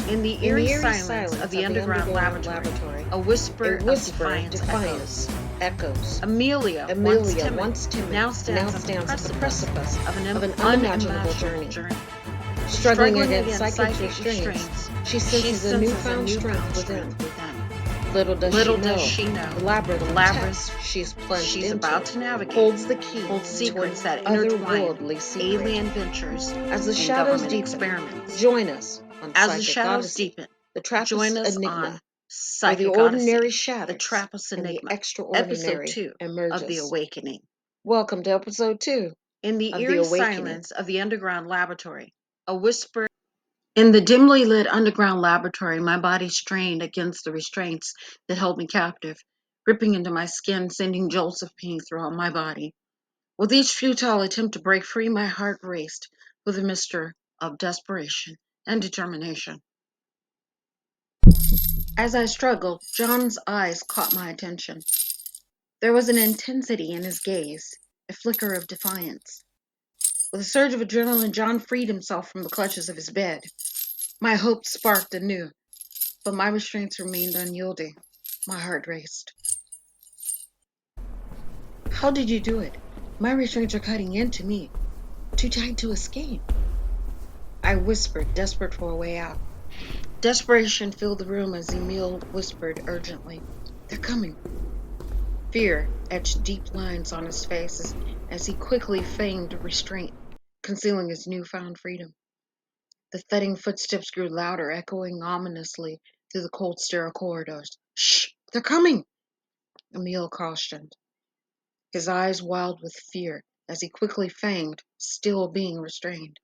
In the In the eerie eerie silence of the underground laboratory, a a whisper of whisper of defiance echoes. echoes. Amelia, once Amelia, timid, once timid, now now stands at the stands at the precipice precipice of an of an unimaginable unimaginable journey. journey. Struggling Struggling against against psychic psychic restraints, she she senses a senses a newfound newfound strength strength within. within. Little does Little does she know, the labyrinth the of labyrinth tests she's plunged she's into about to navigate holds the key holds to an secrets that intertwine otherworldly secret. alien ventures As the and shadows government deepen, experiments. join us on As the Psychic shadows Odyssey, deepen, the join Trappist us Enigma, on where the Psychic ordinary Odyssey, The shatters Trappist and the Enigma, Episode extraordinary 2 of The emerges. Awakening. Welcome to episode 2 In the of The eerie Awakening. silence of the underground laboratory, a whisper. In the dimly lit underground laboratory, my body strained against the restraints that held me captive, ripping into my skin, sending jolts of pain throughout my body. With each futile attempt to break free, my heart raced with a mixture of desperation and determination. As I struggled, John's eyes caught my attention. There was an intensity in his gaze, a flicker of defiance. With a surge of adrenaline, John freed himself from the clutches of his bed. My hope sparked anew, but my restraints remained unyielding. My heart raced. How did you do it? My restraints are cutting into me, too tight to escape. I whispered, desperate for a way out. Desperation filled the room as Emil whispered urgently, "They're coming." Fear etched deep lines on his face as he quickly feigned restraint, concealing his newfound freedom. The thudding footsteps grew louder, echoing ominously through the cold, sterile corridors. "Shh! They're coming!" Emil cautioned, his eyes wild with fear as he quickly feigned, still being restrained,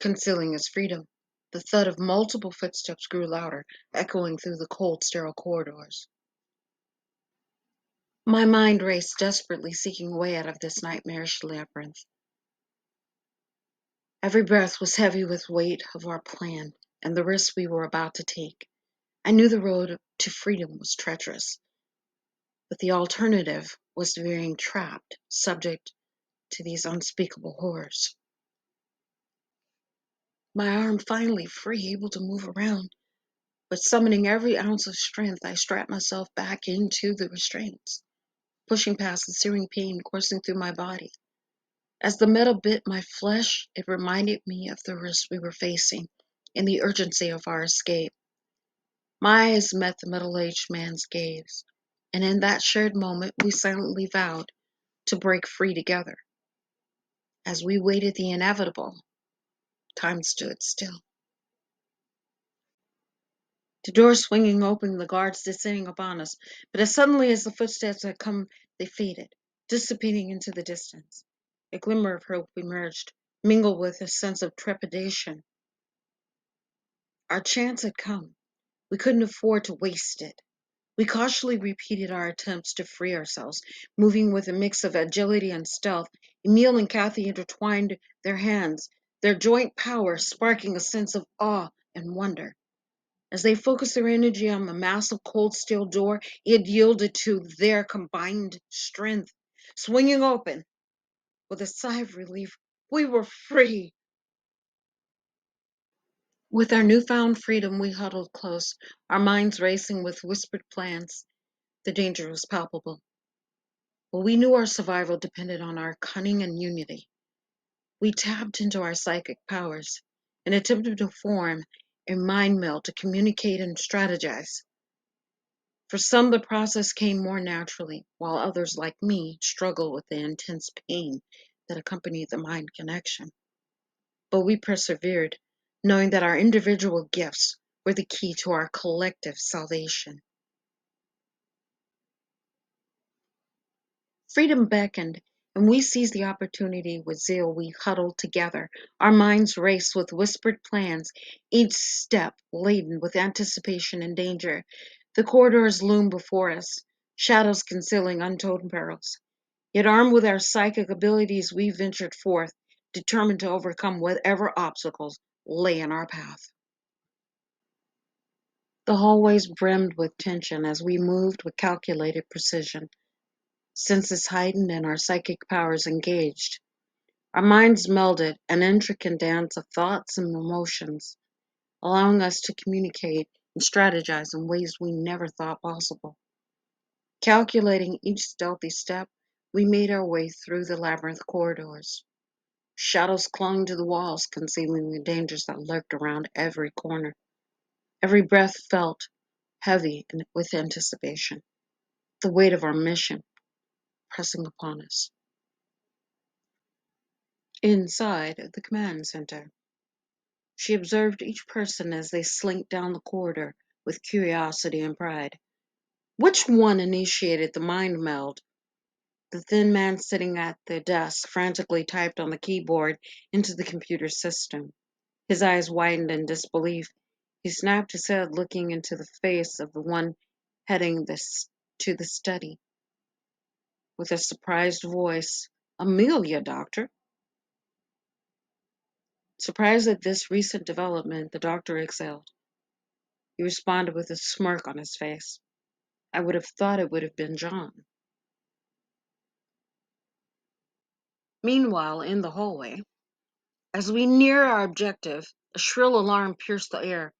concealing his freedom. The thud of multiple footsteps grew louder, echoing through the cold, sterile corridors. My mind raced desperately, seeking a way out of this nightmarish labyrinth. Every breath was heavy with weight of our plan and the risks we were about to take. I knew the road to freedom was treacherous, but the alternative was being trapped, subject to these unspeakable horrors. My arm finally free, able to move around, but summoning every ounce of strength, I strapped myself back into the restraints, pushing past the searing pain coursing through my body. As the metal bit my flesh, it reminded me of the risk we were facing and the urgency of our escape. My eyes met the middle-aged man's gaze, and in that shared moment we silently vowed to break free together. As we waited the inevitable, time stood still. The door swinging open, the guards descending upon us, but as suddenly as the footsteps had come, they faded, dissipating into the distance. A glimmer of hope emerged, mingled with a sense of trepidation. Our chance had come. We couldn't afford to waste it. We cautiously repeated our attempts to free ourselves, moving with a mix of agility and stealth. Emil and Kathy intertwined their hands, their joint power sparking a sense of awe and wonder. As they focused their energy on the massive cold steel door, it yielded to their combined strength. Swinging open, with a sigh of relief, we were free. With our newfound freedom, we huddled close, our minds racing with whispered plans. The danger was palpable, but we knew our survival depended on our cunning and unity. We tapped into our psychic powers and attempted to form a mind meld to communicate and strategize. For some, the process came more naturally, while others, like me, struggled with the intense pain that accompanied the mind connection. But we persevered, knowing that our individual gifts were the key to our collective salvation. Freedom beckoned, and we seized the opportunity with zeal. We huddled together, our minds raced with whispered plans, each step laden with anticipation and danger. The corridors loomed before us, shadows concealing untold perils. Yet armed with our psychic abilities, we ventured forth, determined to overcome whatever obstacles lay in our path. The hallways brimmed with tension as we moved with calculated precision, senses heightened and our psychic powers engaged. Our minds melded, an intricate dance of thoughts and emotions. allowing us to communicate and strategize in ways we never thought possible. Calculating each stealthy step, we made our way through the labyrinth corridors. Shadows clung to the walls, concealing the dangers that lurked around every corner. Every breath felt heavy and with anticipation, the weight of our mission pressing upon us. Inside the command center, she observed each person as they slinked down the corridor with curiosity and pride. Which one initiated the mind meld? The thin man sitting at the desk frantically typed on the keyboard into the computer system. His eyes widened in disbelief. He snapped his head, looking into the face of the one heading to the study. With a surprised voice, "Amelia, doctor." Surprised at this recent development, the doctor exhaled. He responded with a smirk on his face. "I would have thought it would have been John." Meanwhile, in the hallway, as we near our objective, a shrill alarm pierced the air,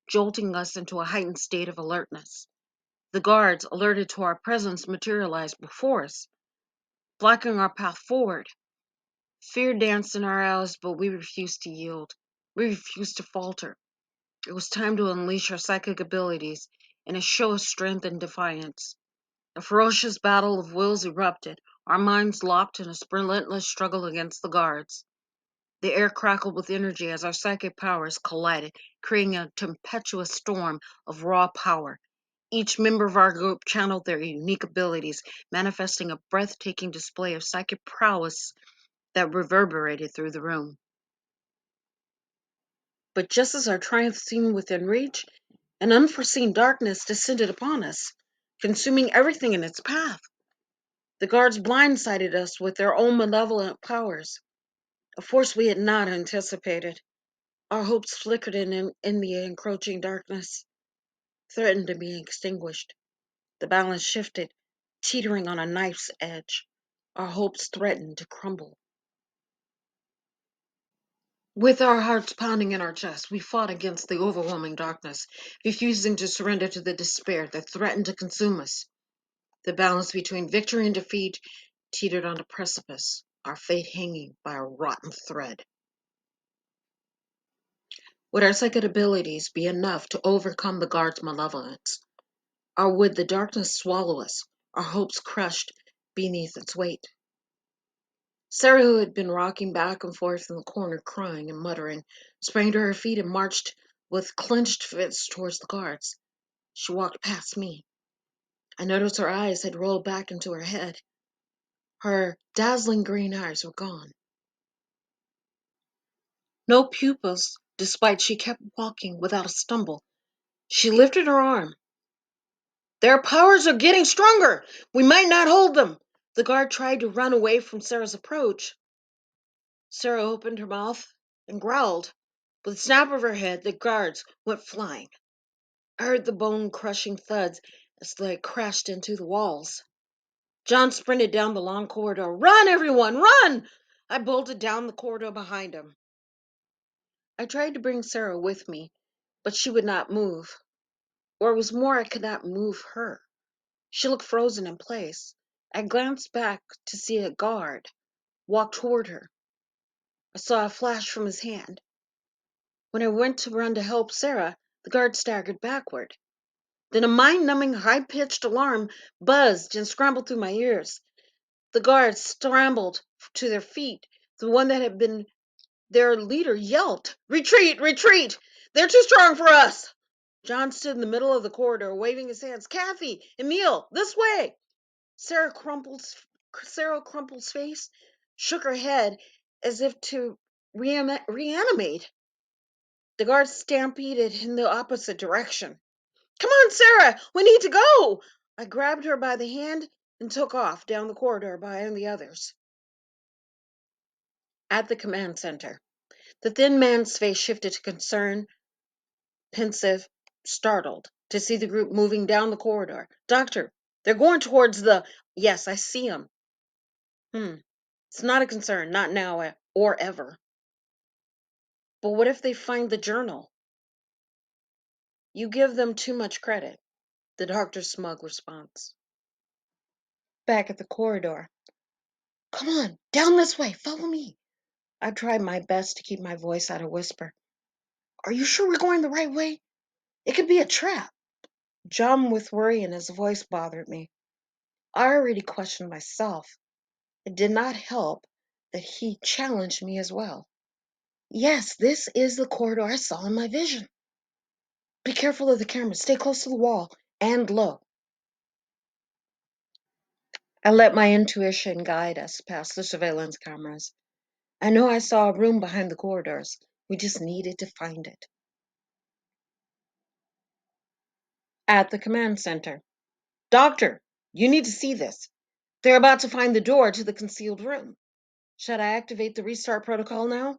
jolting us into a heightened state of alertness. The guards, alerted to our presence, materialized before us, blocking our path forward. Fear danced in our eyes, but we refused to yield. We refused to falter. It was time to unleash our psychic abilities in a show of strength and defiance. A ferocious battle of wills erupted, our minds locked in a relentless struggle against the guards. The air crackled with energy as our psychic powers collided, creating a tempestuous storm of raw power. Each member of our group channeled their unique abilities, manifesting a breathtaking display of psychic prowess that reverberated through the room. But just as our triumph seemed within reach, an unforeseen darkness descended upon us, consuming everything in its path. The guards blindsided us with their own malevolent powers, a force we had not anticipated. Our hopes flickered in the encroaching darkness, threatened to be extinguished. The balance shifted, teetering on a knife's edge. Our hopes threatened to crumble. With our hearts pounding in our chests, we fought against the overwhelming darkness, refusing to surrender to the despair that threatened to consume us. The balance between victory and defeat teetered on a precipice, our fate hanging by a rotten thread. Would our psychic abilities be enough to overcome the guard's malevolence? Or would the darkness swallow us, our hopes crushed beneath its weight? Sarah, who had been rocking back and forth in the corner, crying and muttering, sprang to her feet and marched with clenched fists towards the guards. She walked past me. I noticed her eyes had rolled back into her head. Her dazzling green eyes were gone. No pupils, despite she kept walking without a stumble. She lifted her arm. "Their powers are getting stronger. We might not hold them." The guard tried to run away from Sarah's approach. Sarah opened her mouth and growled. With a snap of her head, the guards went flying. I heard the bone-crushing thuds as they crashed into the walls. John sprinted down the long corridor. "Run, everyone, run!" I bolted down the corridor behind him. I tried to bring Sarah with me, but she would not move. Or it was more, I could not move her. She looked frozen in place. I glanced back to see a guard walk toward her. I saw a flash from his hand. When I went to run to help Sarah, the guard staggered backward. Then a mind-numbing, high-pitched alarm buzzed and scrambled through my ears. The guards scrambled to their feet. The one that had been their leader yelped, "Retreat! Retreat! They're too strong for us!" John stood in the middle of the corridor, waving his hands. "Kathy! Emile! This way!" Sarah Crumple's face shook her head as if to reanimate. The guards stampeded in the opposite direction. "Come on, Sarah! We need to go!" I grabbed her by the hand and took off down the corridor behind the others. At the command center, the thin man's face shifted to concern, pensive, startled, to see the group moving down the corridor. "Doctor, they're going towards the—" "Yes, I see them." It's not a concern, not now or ever. But what if they find the journal? You give them too much credit, the doctor's smug response. Back at the corridor. Come on, down this way, follow me. I tried my best to keep my voice at a whisper. Are you sure we're going the right way? It could be a trap. John with worry in his voice bothered me. I already questioned myself. It did not help that he challenged me as well. Yes, this is the corridor I saw in my vision. Be careful of the camera. Stay close to the wall and low. I let my intuition guide us past the surveillance cameras. I know I saw a room behind the corridors. We just needed to find it. At the command center. Doctor, you need to see this. They're about to find the door to the concealed room. Should I activate the restart protocol now?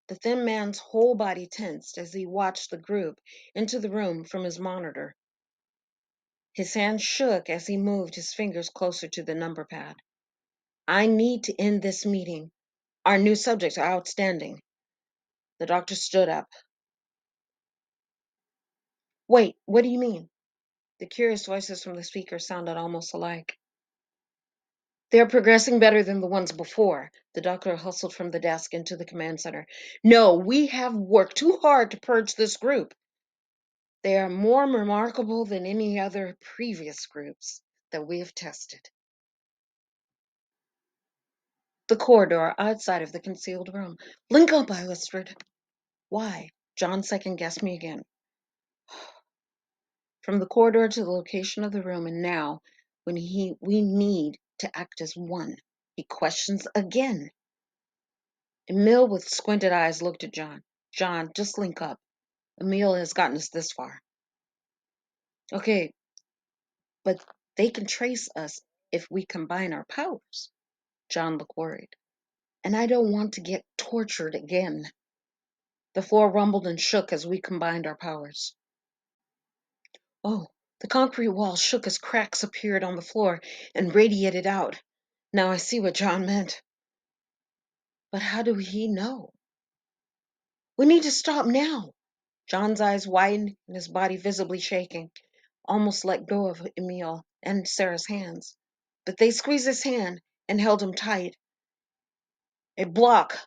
The thin man's whole body tensed as he watched the group into the room from his monitor. His hand shook as he moved his fingers closer to the number pad. I need to end this meeting. Our new subjects are outstanding. The doctor stood up. Wait, what do you mean? The curious voices from the speaker sounded almost alike. They're progressing better than the ones before. The doctor hustled from the desk into the command center. No, we have worked too hard to purge this group. They are more remarkable than any other previous groups that we have tested. The corridor outside of the concealed room. Link up, I whispered. Why? John second-guessed me again. From the corridor to the location of the room, and now, when we need to act as one, he questions again. Emil with squinted eyes looked at John. John, just link up. Amelia has gotten us this far. Okay, but they can trace us if we combine our powers. John looked worried. And I don't want to get tortured again. The floor rumbled and shook as we combined our powers. Oh, the concrete wall shook as cracks appeared on the floor and radiated out. Now I see what John meant. But how do he know? We need to stop now. John's eyes widened and his body visibly shaking, almost let go of Emil and Sarah's hands. But they squeezed his hand and held him tight. A block,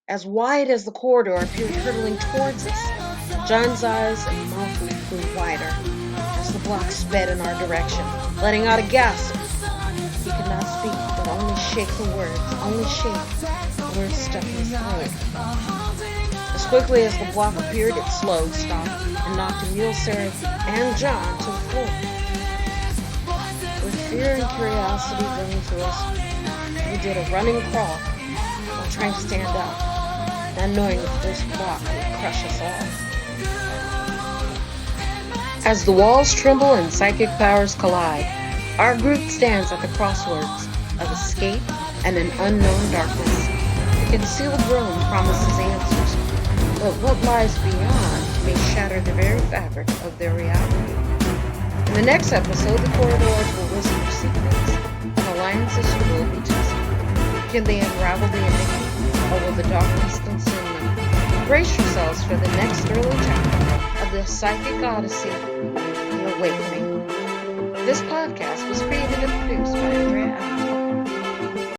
as wide as the corridor, appeared hurtling towards us. John's eyes and mouth grew wider as the block sped in our direction, letting out a gasp. He could not speak, but only shake the words, stuck in his throat. As quickly as the block appeared, it slowed, stopped, and knocked Emil, Sarah, and John to the floor. With fear and curiosity running through us, we did a running crawl while trying to stand up, not knowing if this block would crush us all. As the walls tremble and psychic powers collide, our group stands at the crossroads of escape and an unknown darkness. The concealed room promises answers, but what lies beyond may shatter the very fabric of their reality. In the next episode, the corridors will whisper secrets, and alliances will be tested. Can they unravel the enigma, or will the darkness consume them? Brace yourselves for the next thrilling chapter of the Psychic Odyssey, The Awakening. This podcast was created and produced by Andrea Allen.